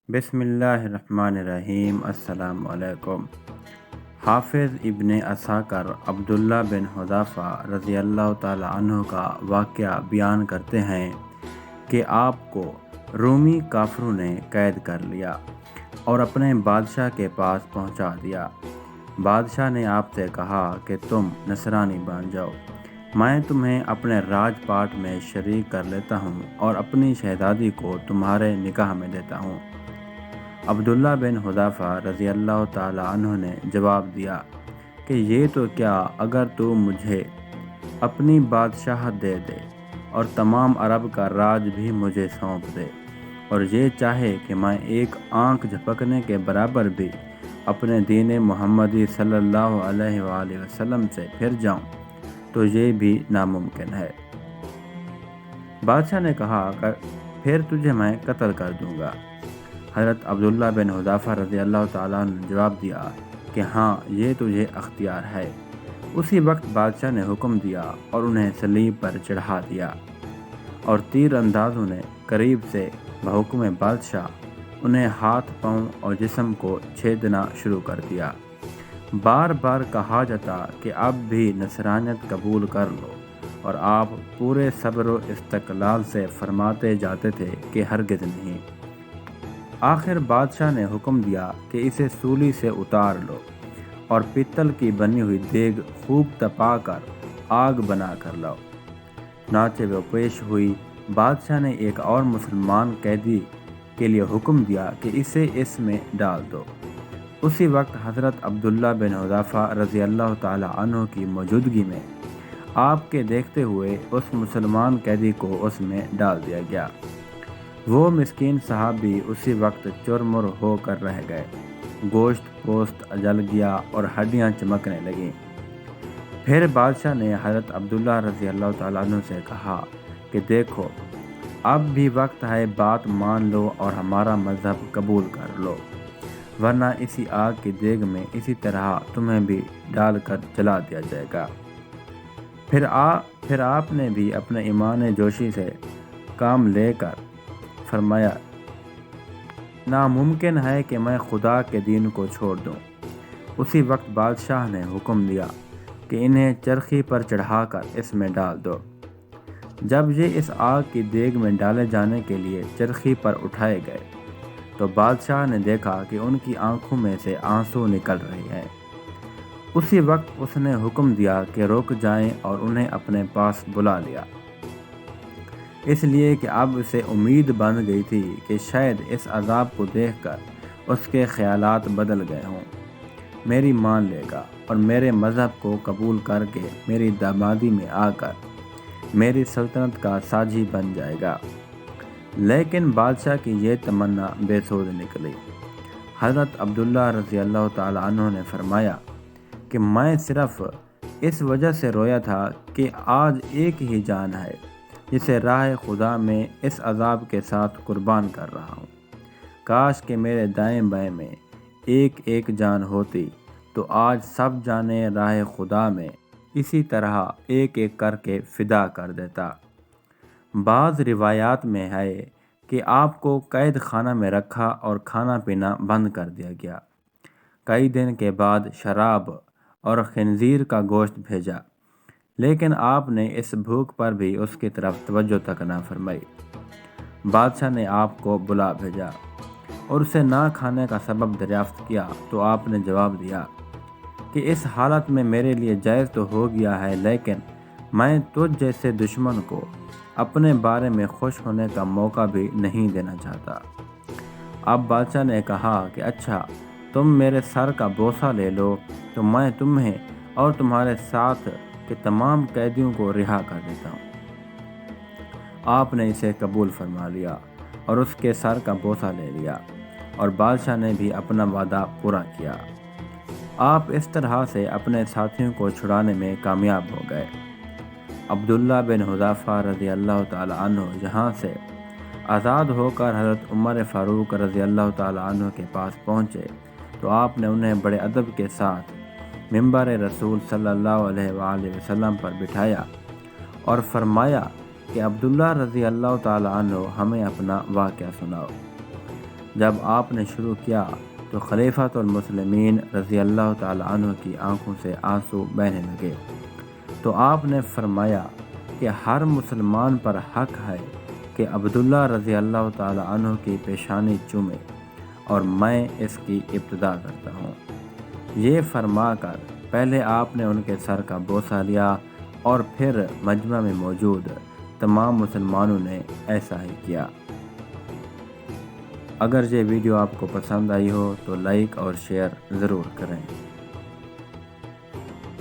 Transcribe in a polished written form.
بسم اللہ الرحمن الرحیم۔ السلام علیکم۔ حافظ ابن عساکر عبداللہ بن حذیفہ رضی اللہ تعالی عنہ کا واقعہ بیان کرتے ہیں کہ آپ کو رومی کافروں نے قید کر لیا اور اپنے بادشاہ کے پاس پہنچا دیا۔ بادشاہ نے آپ سے کہا کہ تم نصرانی بن جاؤ، میں تمہیں اپنے راج پاٹ میں شریک کر لیتا ہوں اور اپنی شہزادی کو تمہارے نکاح میں دیتا ہوں۔ عبداللہ بن حذیفہ رضی اللہ تعالی عنہ نے جواب دیا کہ یہ تو کیا، اگر تو مجھے اپنی بادشاہت دے دے اور تمام عرب کا راج بھی مجھے سونپ دے، اور یہ چاہے کہ میں ایک آنکھ جھپکنے کے برابر بھی اپنے دین محمدی صلی اللہ علیہ وآلہ وسلم سے پھر جاؤں، تو یہ بھی ناممکن ہے۔ بادشاہ نے کہا کہ پھر تجھے میں قتل کر دوں گا۔ حضرت عبداللہ بن حذیفہ رضی اللہ تعالیٰ عنہ نے جواب دیا کہ ہاں، یہ تجھے اختیار ہے۔ اسی وقت بادشاہ نے حکم دیا اور انہیں صلیب پر چڑھا دیا، اور تیر اندازوں نے قریب سے بحکم بادشاہ انہیں ہاتھ، پاؤں اور جسم کو چھیدنا شروع کر دیا۔ بار بار کہا جاتا کہ اب بھی نصرانیت قبول کر لو، اور آپ پورے صبر و استقلال سے فرماتے جاتے تھے کہ ہرگز نہیں۔ آخر بادشاہ نے حکم دیا کہ اسے سولی سے اتار لو اور پتل کی بنی ہوئی دیگ خوب تپا کر آگ بنا کر لاؤ۔ چنانچہ وہ پیش ہوئی۔ بادشاہ نے ایک اور مسلمان قیدی کے لیے حکم دیا کہ اسے اس میں ڈال دو۔ اسی وقت حضرت عبداللہ بن حذیفہ رضی اللہ تعالی عنہ کی موجودگی میں آپ کے دیکھتے ہوئے اس مسلمان قیدی کو اس میں ڈال دیا گیا۔ وہ مسکین صحابی اسی وقت چرمر ہو کر رہ گئے، گوشت پوست جل گیا اور ہڈیاں چمکنے لگیں۔ پھر بادشاہ نے حضرت عبداللہ رضی اللہ تعالیٰ عنہ سے کہا کہ دیکھو، اب بھی وقت ہے، بات مان لو اور ہمارا مذہب قبول کر لو، ورنہ اسی آگ کی دیگ میں اسی طرح تمہیں بھی ڈال کر جلا دیا جائے گا۔ پھر آپ نے بھی اپنے ایمان جوشی سے کام لے کر فرمایا، ناممکن ہے کہ میں خدا کے دین کو چھوڑ دوں۔ اسی وقت بادشاہ نے حکم دیا کہ انہیں چرخی پر چڑھا کر اس میں ڈال دو۔ جب یہ اس آگ کی دیگ میں ڈالے جانے کے لیے چرخی پر اٹھائے گئے تو بادشاہ نے دیکھا کہ ان کی آنکھوں میں سے آنسو نکل رہے ہیں۔ اسی وقت اس نے حکم دیا کہ رک جائیں اور انہیں اپنے پاس بلا لیا، اس لیے کہ اب اسے امید بن گئی تھی کہ شاید اس عذاب کو دیکھ کر اس کے خیالات بدل گئے ہوں، میری مان لے گا اور میرے مذہب کو قبول کر کے میری دامادی میں آ کر میری سلطنت کا ساجی بن جائے گا۔ لیکن بادشاہ کی یہ تمنا بے سود نکلی۔ حضرت عبداللہ رضی اللہ تعالی عنہ نے فرمایا کہ میں صرف اس وجہ سے رویا تھا کہ آج ایک ہی جان ہے جسے راہ خدا میں اس عذاب کے ساتھ قربان کر رہا ہوں۔ کاش کہ میرے دائیں بائیں میں ایک ایک جان ہوتی تو آج سب جانیں راہ خدا میں اسی طرح ایک ایک کر کے فدا کر دیتا۔ بعض روایات میں ہے کہ آپ کو قید خانہ میں رکھا اور کھانا پینا بند کر دیا گیا۔ کئی دن کے بعد شراب اور خنزیر کا گوشت بھیجا، لیکن آپ نے اس بھوک پر بھی اس کی طرف توجہ تک نہ فرمائی۔ بادشاہ نے آپ کو بلا بھیجا اور اسے نہ کھانے کا سبب دریافت کیا تو آپ نے جواب دیا کہ اس حالت میں میرے لیے جائز تو ہو گیا ہے، لیکن میں تجھ جیسے دشمن کو اپنے بارے میں خوش ہونے کا موقع بھی نہیں دینا چاہتا۔ اب بادشاہ نے کہا کہ اچھا، تم میرے سر کا بوسہ لے لو تو میں تمہیں اور تمہارے ساتھ کے تمام قیدیوں کو رہا کر دیتا ہوں۔ آپ نے اسے قبول فرما لیا اور اس کے سر کا بوسہ لے لیا، اور بادشاہ نے بھی اپنا وعدہ پورا کیا۔ آپ اس طرح سے اپنے ساتھیوں کو چھڑانے میں کامیاب ہو گئے۔ عبداللہ بن حذیفہ رضی اللہ تعالی عنہ یہاں سے آزاد ہو کر حضرت عمر فاروق رضی اللہ تعالی عنہ کے پاس پہنچے تو آپ نے انہیں بڑے ادب کے ساتھ منبر رسول صلی اللہ علیہ وآلہ وسلم پر بٹھایا اور فرمایا کہ عبداللہ رضی اللہ تعالی عنہ ہمیں اپنا واقعہ سناؤ۔ جب آپ نے شروع کیا تو خلیفۃ المسلمین رضی اللہ تعالیٰ عنہ کی آنکھوں سے آنسو بہنے لگے، تو آپ نے فرمایا کہ ہر مسلمان پر حق ہے کہ عبداللہ رضی اللہ تعالیٰ عنہ کی پیشانی چومے، اور میں اس کی ابتدا کرتا ہوں۔ یہ فرما کر پہلے آپ نے ان کے سر کا بوسہ لیا اور پھر مجمع میں موجود تمام مسلمانوں نے ایسا ہی کیا۔ اگر یہ ویڈیو آپ کو پسند آئی ہو تو لائک اور شیئر ضرور کریں۔